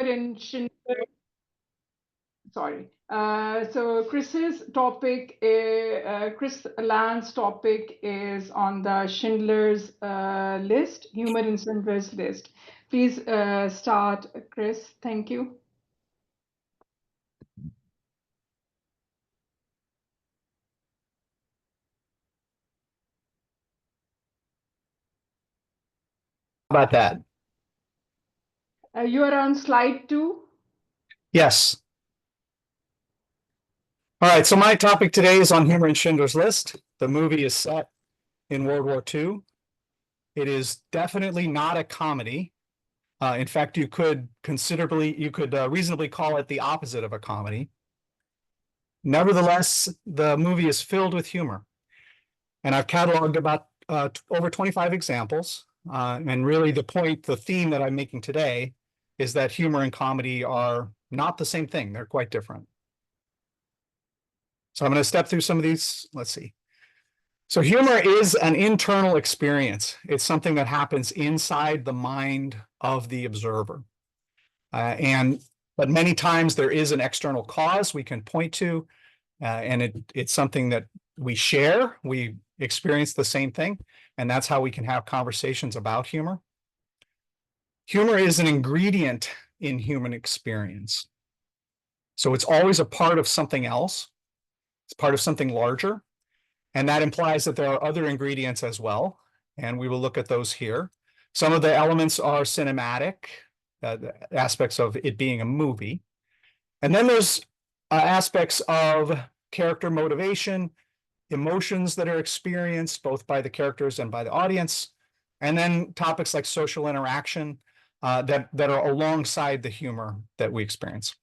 in Schindler. Sorry. So Chris's topic, Chris Land's topic is on the Schindler's list, humor in Schindler's list. Please start, Chris. Thank you. About that. You are on slide 2. Yes. All right, so my topic today is on Humor in Schindler's List. The movie is set in World War II. It is definitely not a comedy. In fact, you could reasonably call it the opposite of a comedy. Nevertheless, the movie is filled with humor. And I've cataloged about over 25 examples. And really the theme that I'm making today is that humor and comedy are not the same thing. They're quite different. So I'm going to step through some of these. Let's see. So humor is an internal experience. It's something that happens inside the mind of the observer. But many times there is an external cause we can point to, and it's something that we share. We experience the same thing, and that's how we can have conversations about humor. Humor is an ingredient in human experience. So it's always a part of something else. It's part of something larger. And that implies that there are other ingredients as well. And we will look at those here. Some of the elements are cinematic, the aspects of it being a movie. And then there's aspects of character motivation, emotions that are experienced both by the characters and by the audience. And then topics like social interaction that are alongside the humor that we experience.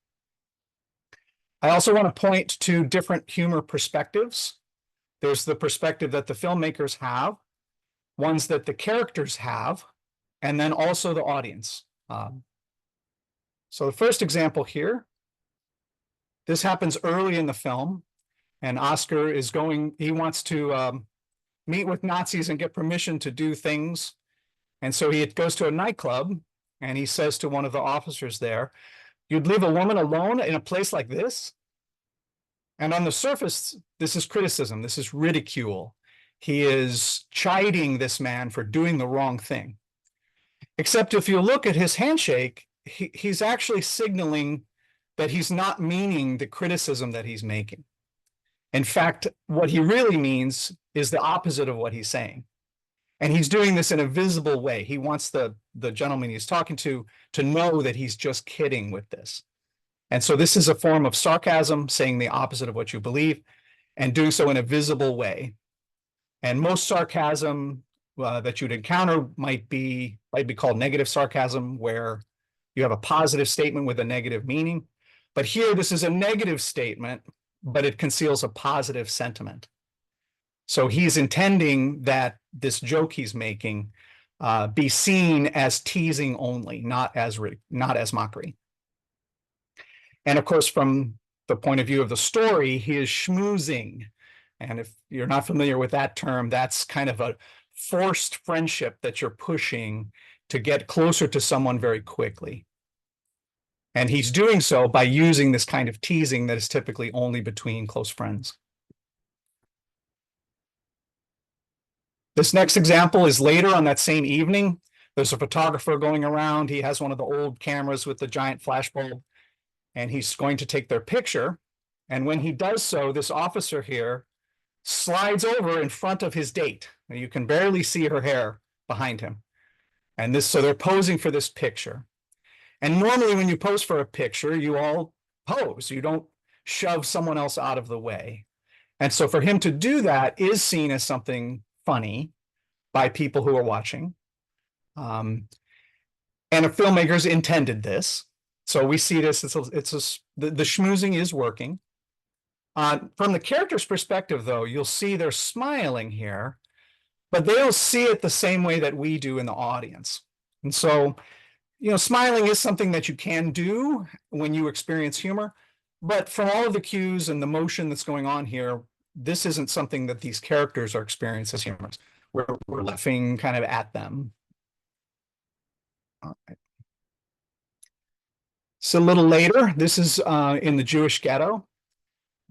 I also want to point to different humor perspectives. There's the perspective that the filmmakers have, ones that the characters have, and then also the audience. So the first example here, this happens early in the film, and Oscar he wants to meet with Nazis and get permission to do things. And so he goes to a nightclub, and he says to one of the officers there, "You'd leave a woman alone in a place like this?" And on the surface, this is criticism. This is ridicule. He is chiding this man for doing the wrong thing. Except if you look at his handshake, he's actually signaling that he's not meaning the criticism that he's making. In fact, what he really means is the opposite of what he's saying. And he's doing this in a visible way. He wants the gentleman he's talking to know that he's just kidding with this. And so this is a form of sarcasm, saying the opposite of what you believe, and doing so in a visible way. And most sarcasm that you'd encounter might be called negative sarcasm, where you have a positive statement with a negative meaning. But here, this is a negative statement, but it conceals a positive sentiment. So he's intending that this joke he's making be seen as teasing only, not as mockery. And of course, from the point of view of the story, he is schmoozing. And if you're not familiar with that term, that's kind of a forced friendship that you're pushing to get closer to someone very quickly. And he's doing so by using this kind of teasing that is typically only between close friends. This next example is later on that same evening. There's a photographer going around. He has one of the old cameras with the giant flashbulb, and he's going to take their picture. And when he does so, this officer here slides over in front of his date. And you can barely see her hair behind him. And so they're posing for this picture. And normally when you pose for a picture, you all pose. You don't shove someone else out of the way. And so for him to do that is seen as something funny by people who are watching. And the filmmakers intended this. So we see this, the schmoozing is working. From the character's perspective, though, you'll see they're smiling here, but they don't see it the same way that we do in the audience. And so, smiling is something that you can do when you experience humor, but from all of the cues and the motion that's going on here, this isn't something that these characters are experiencing as humorous. We're laughing kind of at them. All right. So a little later, this is in the Jewish ghetto.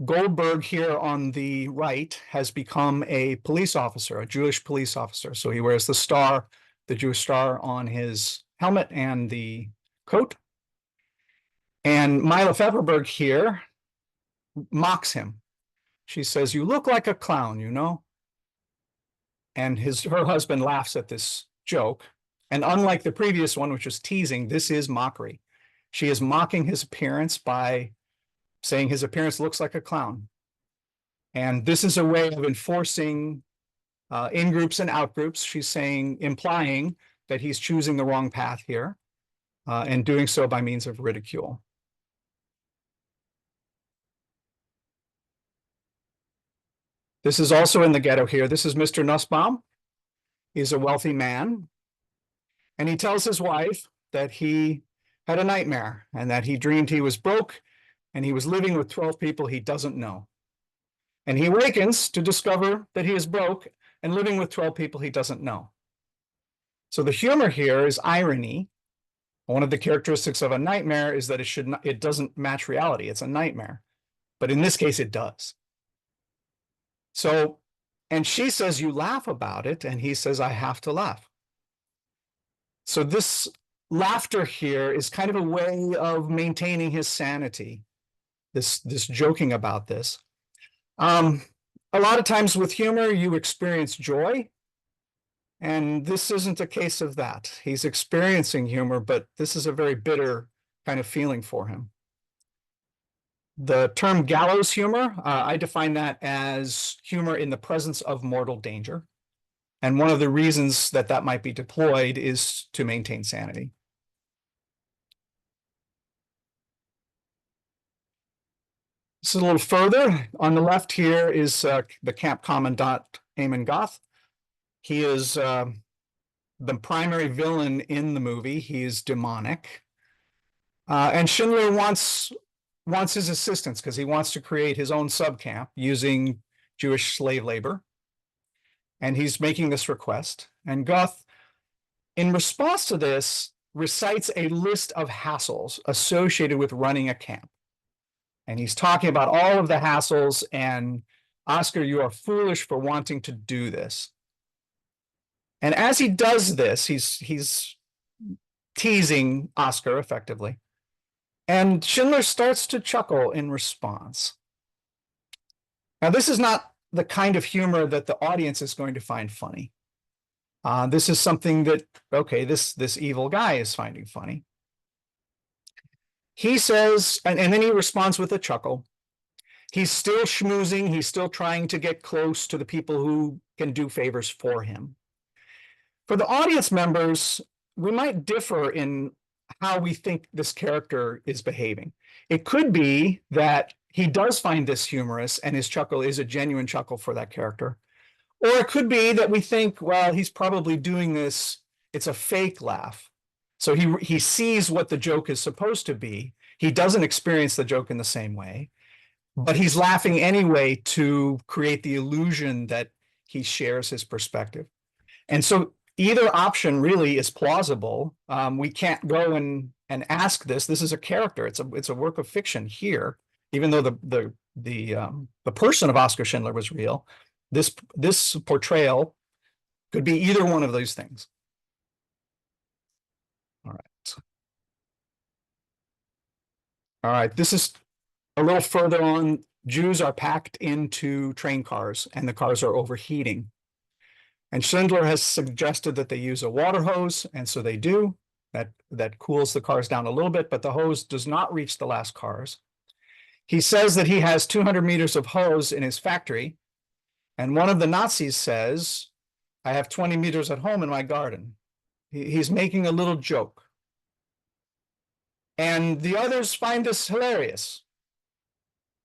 Goldberg here on the right has become a police officer, a Jewish police officer. So he wears the star, the Jewish star on his helmet and the coat. And Mila Pfefferberg here mocks him. She says, "You look like a clown, you know?" And her husband laughs at this joke. And unlike the previous one, which was teasing, this is mockery. She is mocking his appearance by saying his appearance looks like a clown. And this is a way of enforcing in groups and out groups. She's saying, implying that he's choosing the wrong path here and doing so by means of ridicule. This is also in the ghetto here. This is Mr. Nussbaum. He's a wealthy man. And he tells his wife that he had a nightmare and that he dreamed he was broke and he was living with 12 people he doesn't know. And he awakens to discover that he is broke and living with 12 people he doesn't know. So the humor here is irony. One of the characteristics of a nightmare is that it doesn't match reality. It's a nightmare. But in this case, it does. So, and she says, "You laugh about it." And he says, "I have to laugh." So this laughter here is kind of a way of maintaining his sanity, this joking about this. A lot of times with humor, you experience joy, and this isn't a case of that. He's experiencing humor, but this is a very bitter kind of feeling for him. The term gallows humor, I define that as humor in the presence of mortal danger. And one of the reasons that that might be deployed is to maintain sanity. This is a little further. On the left here is the camp commandant, Eamon Goth. He is the primary villain in the movie. He is demonic. And Schindler wants his assistance because he wants to create his own subcamp using Jewish slave labor. And he's making this request. And Goth, in response to this, recites a list of hassles associated with running a camp. And he's talking about all of the hassles, and Oscar, you are foolish for wanting to do this. And as he does this, he's teasing Oscar effectively. And Schindler starts to chuckle in response. Now, this is not the kind of humor that the audience is going to find funny. This is something that, okay, this evil guy is finding funny. He says, and then he responds with a chuckle. He's still schmoozing. He's still trying to get close to the people who can do favors for him. For the audience members, we might differ in how we think this character is behaving. It could be that he does find this humorous and his chuckle is a genuine chuckle for that character. Or it could be that we think, well, he's probably doing this, it's a fake laugh. So he sees what the joke is supposed to be. He doesn't experience the joke in the same way, but he's laughing anyway to create the illusion that he shares his perspective. And so either option really is plausible. We can't go and ask this. This is a character. It's a work of fiction here, even though the person of Oskar Schindler was real. This portrayal could be either one of those things. All right, this is a little further on. Jews are packed into train cars and the cars are overheating. And Schindler has suggested that they use a water hose, and so they do. That cools the cars down a little bit, but the hose does not reach the last cars. He says that he has 200 meters of hose in his factory, and one of the Nazis says, "I have 20 meters at home in my garden." He's making a little joke. And the others find this hilarious.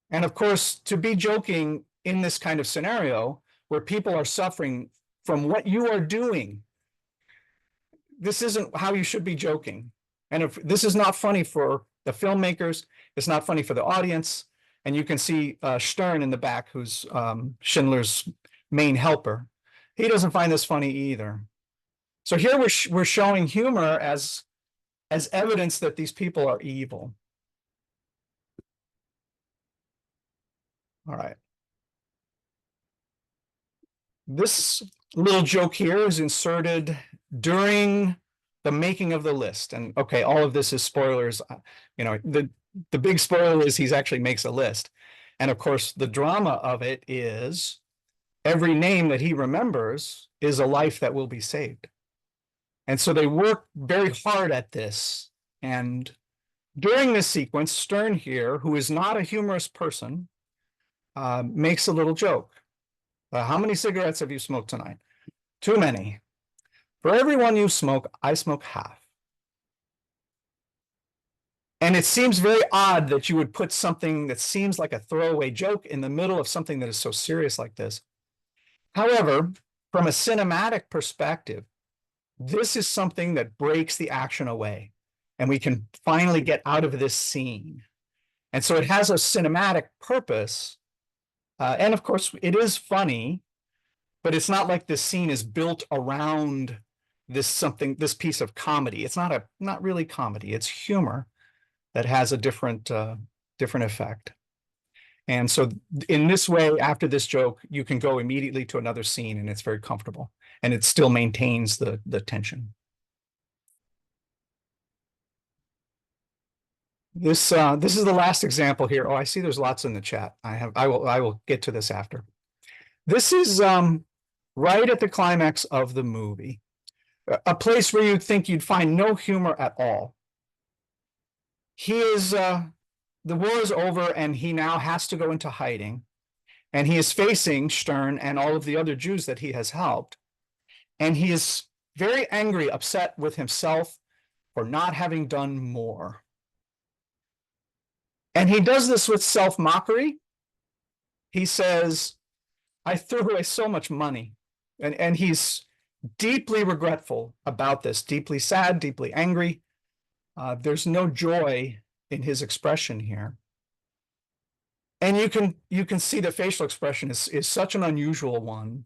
And of course, to be joking in this kind of scenario where people are suffering from what you are doing, this isn't how you should be joking. And if this is not funny for the filmmakers, it's not funny for the audience. And you can see Stern in the back, who's Schindler's main helper. He doesn't find this funny either. So here we're showing humor as evidence that these people are evil. All right. This little joke here is inserted during the making of the list. And okay, all of this is spoilers. You know, the big spoiler is he actually makes a list. And of course, the drama of it is every name that he remembers is a life that will be saved. And so they work very hard at this. And during this sequence, Stern here, who is not a humorous person, makes a little joke. How many cigarettes have you smoked tonight? Too many. For every one you smoke, I smoke half. And it seems very odd that you would put something that seems like a throwaway joke in the middle of something that is so serious like this. However, from a cinematic perspective, this is something that breaks the action away, and we can finally get out of this scene. And so it has a cinematic purpose. And of course, it is funny, but it's not like this scene is built around this piece of comedy. It's not really comedy. It's humor that has a different effect. And so in this way, after this joke, you can go immediately to another scene, and it's very comfortable, and it still maintains the tension. This is the last example here. Oh, I see there's lots in the chat. I will get to this after. This is right at the climax of the movie, a place where you'd think you'd find no humor at all. He is the war is over, and he now has to go into hiding, and he is facing Stern and all of the other Jews that he has helped, and he is very angry, upset with himself for not having done more. And he does this with self-mockery. He says, I threw away so much money. And he's deeply regretful about this, deeply sad, deeply angry. There's no joy in his expression here. And you can see the facial expression is such an unusual one,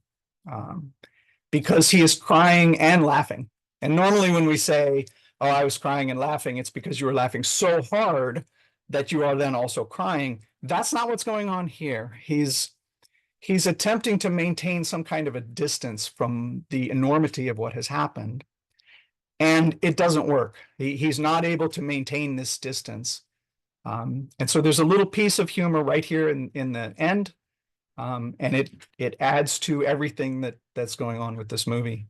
because he is crying and laughing. And normally when we say, oh, I was crying and laughing, it's because you were laughing so hard that you are then also crying. That's not what's going on here. He's attempting to maintain some kind of a distance from the enormity of what has happened. And it doesn't work. He's not able to maintain this distance. And so there's a little piece of humor right here in the end. And it adds to everything that's going on with this movie.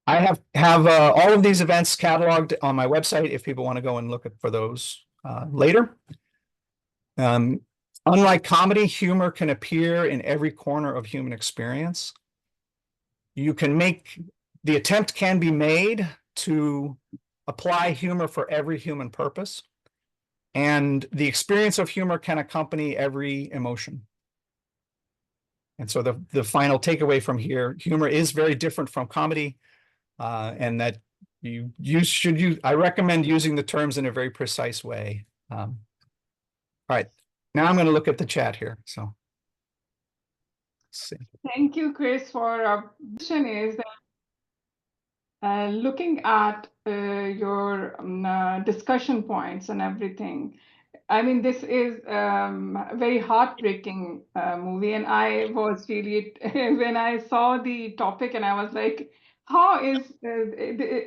I have all of these events cataloged on my website if people want to go and look for those later. Unlike comedy, humor can appear in every corner of human experience. The attempt can be made to apply humor for every human purpose, and the experience of humor can accompany every emotion. And so the final takeaway from here, humor is very different from comedy. And that I recommend using the terms in a very precise way. All right, now I'm going to look at the chat here. So, let's see. Thank you, Chris, for question is that looking at your discussion points and everything. I mean, this is a very heartbreaking movie, and I was really when I saw the topic, and I was like, "How is?"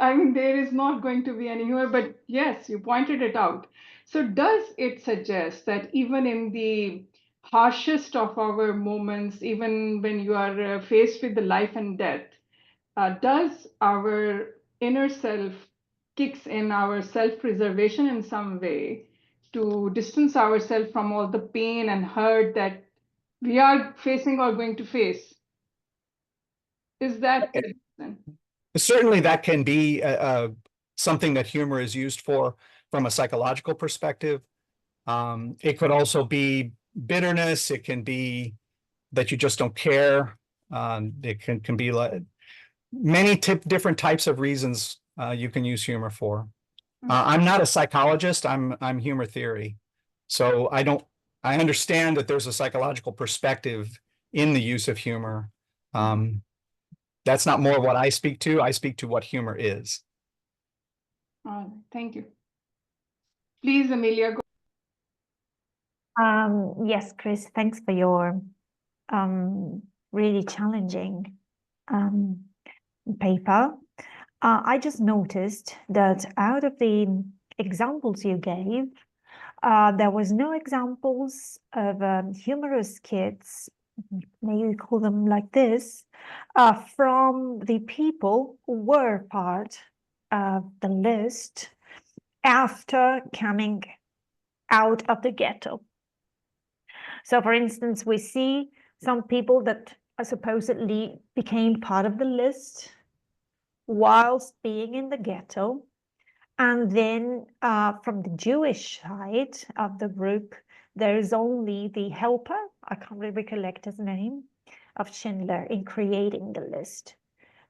I mean, there is not going to be any humor, but yes, you pointed it out. So, does it suggest that even in the harshest of our moments, even when you are faced with the life and death, does our inner self kicks in our self-preservation in some way to distance ourselves from all the pain and hurt that we are facing or going to face? Is that the reason? Certainly that can be something that humor is used for from a psychological perspective. It could also be bitterness. It can be that you just don't care. It can be like many different types of reasons you can use humor for. I'm not a psychologist. I'm humor theory. So I understand that there's a psychological perspective in the use of humor. That's not more what I speak to. I speak to what humor is. Thank you. Please, Amelia, go. Yes, Chris, thanks for your really challenging paper. I just noticed that out of the examples you gave, there was no examples of humorous kids, maybe call them like this, from the people who were part of the list after coming out of the ghetto. So, for instance, we see some people that supposedly became part of the list whilst being in the ghetto. And then from the Jewish side of the group, there is only the helper, I can't really recollect his name, of Schindler in creating the list.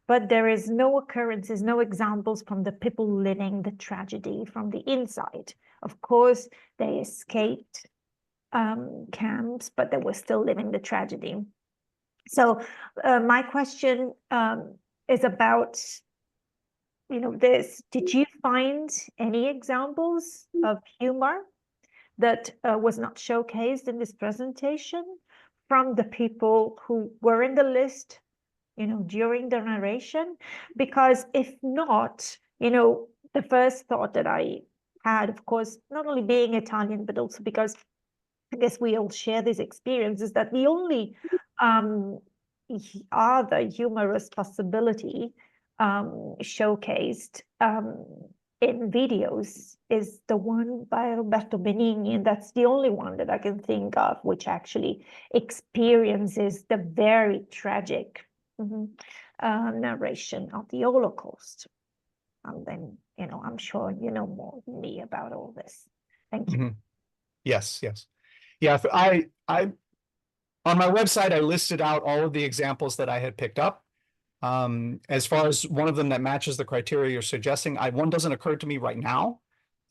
But there is no occurrences, no examples from the people living the tragedy from the inside. Of course, they escaped camps, but they were still living the tragedy. So my question is about, this. Did you find any examples of humor that was not showcased in this presentation from the people who were in the list, during the narration? Because if not, the first thought that I had, of course, not only being Italian, but also because I guess we all share this experience, is that the only other humorous possibility showcased in videos is the one by Roberto Benigni, and that's the only one that I can think of which actually experiences the very tragic narration of the Holocaust. And then, I'm sure you know more than me about all this. Thank you. Yes, yes. Yeah, I on my website, I listed out all of the examples that I had picked up. As far as one of them that matches the criteria you're suggesting, one doesn't occur to me right now.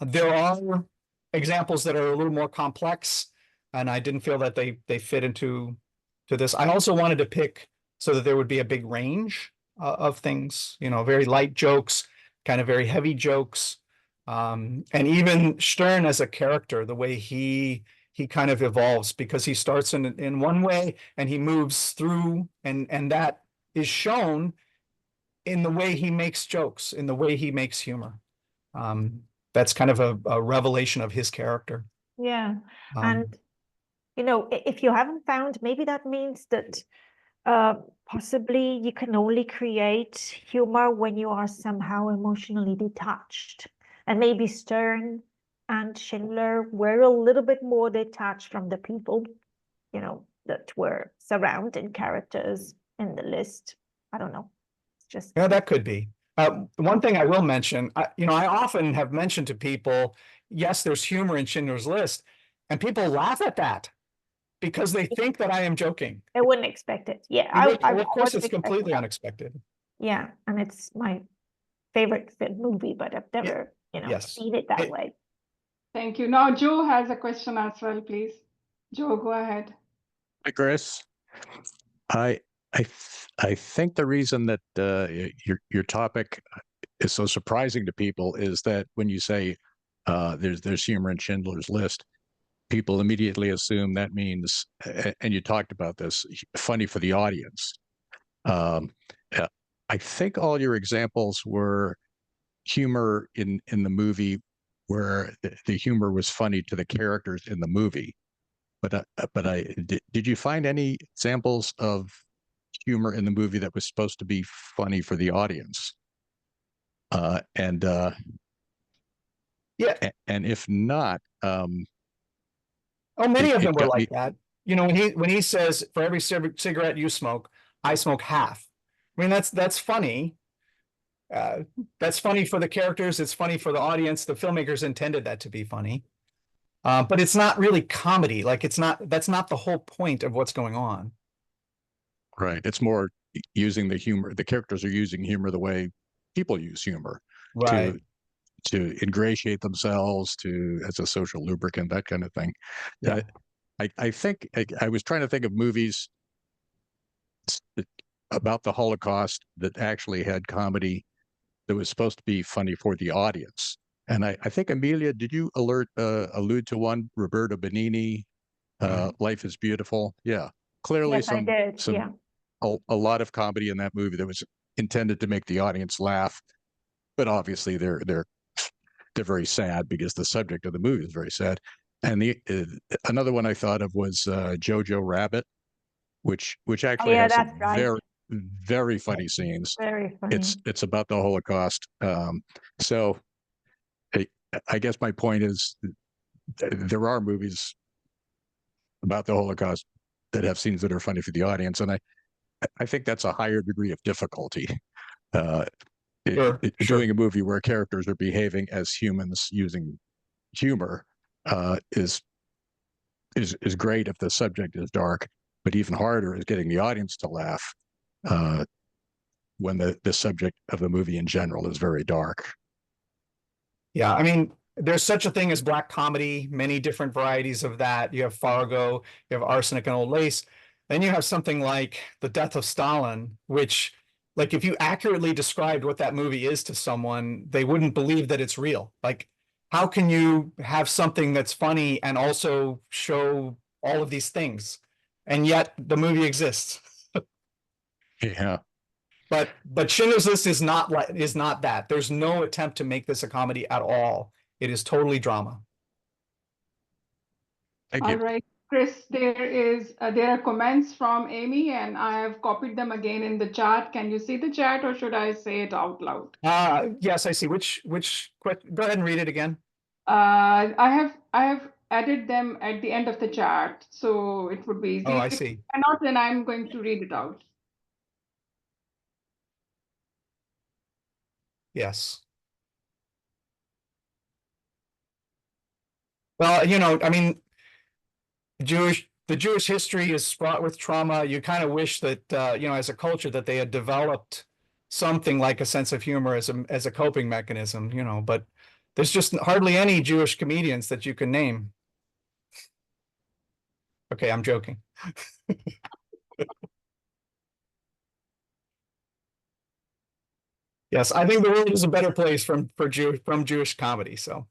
There are examples that are a little more complex, and I didn't feel that they fit into this. I also wanted to pick so that there would be a big range of things, very light jokes, kind of very heavy jokes, and even Stern as a character, the way he kind of evolves, because he starts in one way and he moves through, and that is shown in the way he makes jokes, in the way he makes humor. That's kind of a revelation of his character. Yeah. And, if you haven't found, maybe that means that possibly you can only create humor when you are somehow emotionally detached. And maybe Stern and Schindler were a little bit more detached from the people, that were surrounding characters in the list. I don't know. It's just. Yeah, that could be. One thing I will mention, I often have mentioned to people, yes, there's humor in Schindler's List, and people laugh at that because they think that I am joking. I wouldn't expect it. Yeah, Well, of course, it's completely unexpected. Yeah, and it's my favorite movie, but I've never, seen it that way. Thank you. Now, Joe has a question as well, please. Joe, go ahead. Hi, Chris. I think the reason that your topic is so surprising to people is that when you say there's humor in Schindler's List, people immediately assume that means, and you talked about this, funny for the audience. I think all your examples were humor in the movie where the humor was funny to the characters in the movie. But did you find any examples of humor in the movie that was supposed to be funny for the audience? Yeah, and if not, many of them were like that. When he says, "For every cigarette you smoke, I smoke half." I mean, that's funny. That's funny for the characters. It's funny for the audience. The filmmakers intended that to be funny. But it's not really comedy. Like that's not the whole point of what's going on. Right. It's more using the humor. The characters are using humor the way people use humor, right, to ingratiate themselves, as a social lubricant, that kind of thing. Yeah. I think I was trying to think of movies about the Holocaust that actually had comedy that was supposed to be funny for the audience. And I think, Amelia, did you allude to one, Roberto Benigni, Life is Beautiful? Yeah, clearly Yes, I did. Yeah. a lot of comedy in that movie that was intended to make the audience laugh, but obviously they're very sad because the subject of the movie is very sad. And the another one I thought of was Jojo Rabbit, which Oh, actually yeah, has some that's right. very funny scenes. Very funny. It's about the Holocaust. So I guess my point is there are movies about the Holocaust that have scenes that are funny for the audience, and I think that's a higher degree of difficulty. Sure. Doing a movie where characters are behaving as humans using humor is great if the subject is dark, but even harder is getting the audience to laugh when the subject of the movie in general is very dark. Yeah, I mean, there's such a thing as black comedy, many different varieties of that. You have Fargo, you have Arsenic and Old Lace. Then you have something like The Death of Stalin, which, like, if you accurately described what that movie is to someone, they wouldn't believe that it's real. Like, how can you have something that's funny and also show all of these things? And yet the movie exists. Yeah. But Schindler's List is not that. There's no attempt to make this a comedy at all. It is totally drama. Thank All you. right, Chris, there are comments from Amy, and I have copied them again in the chat. Can you see the chat, or should I say it out loud? Yes, I see. Which go ahead and read it again. I have added them at the end of the chat, so it would be easy. Oh, I If see. cannot, then I'm going to read it out. Yes. Well, I mean, the Jewish history is fraught with trauma. You kind of wish that, as a culture, that they had developed something like a sense of humor as a coping mechanism, but there's just hardly any Jewish comedians that you can name. Okay, I'm joking. Yes, I think the world is a better place from Jewish comedy. So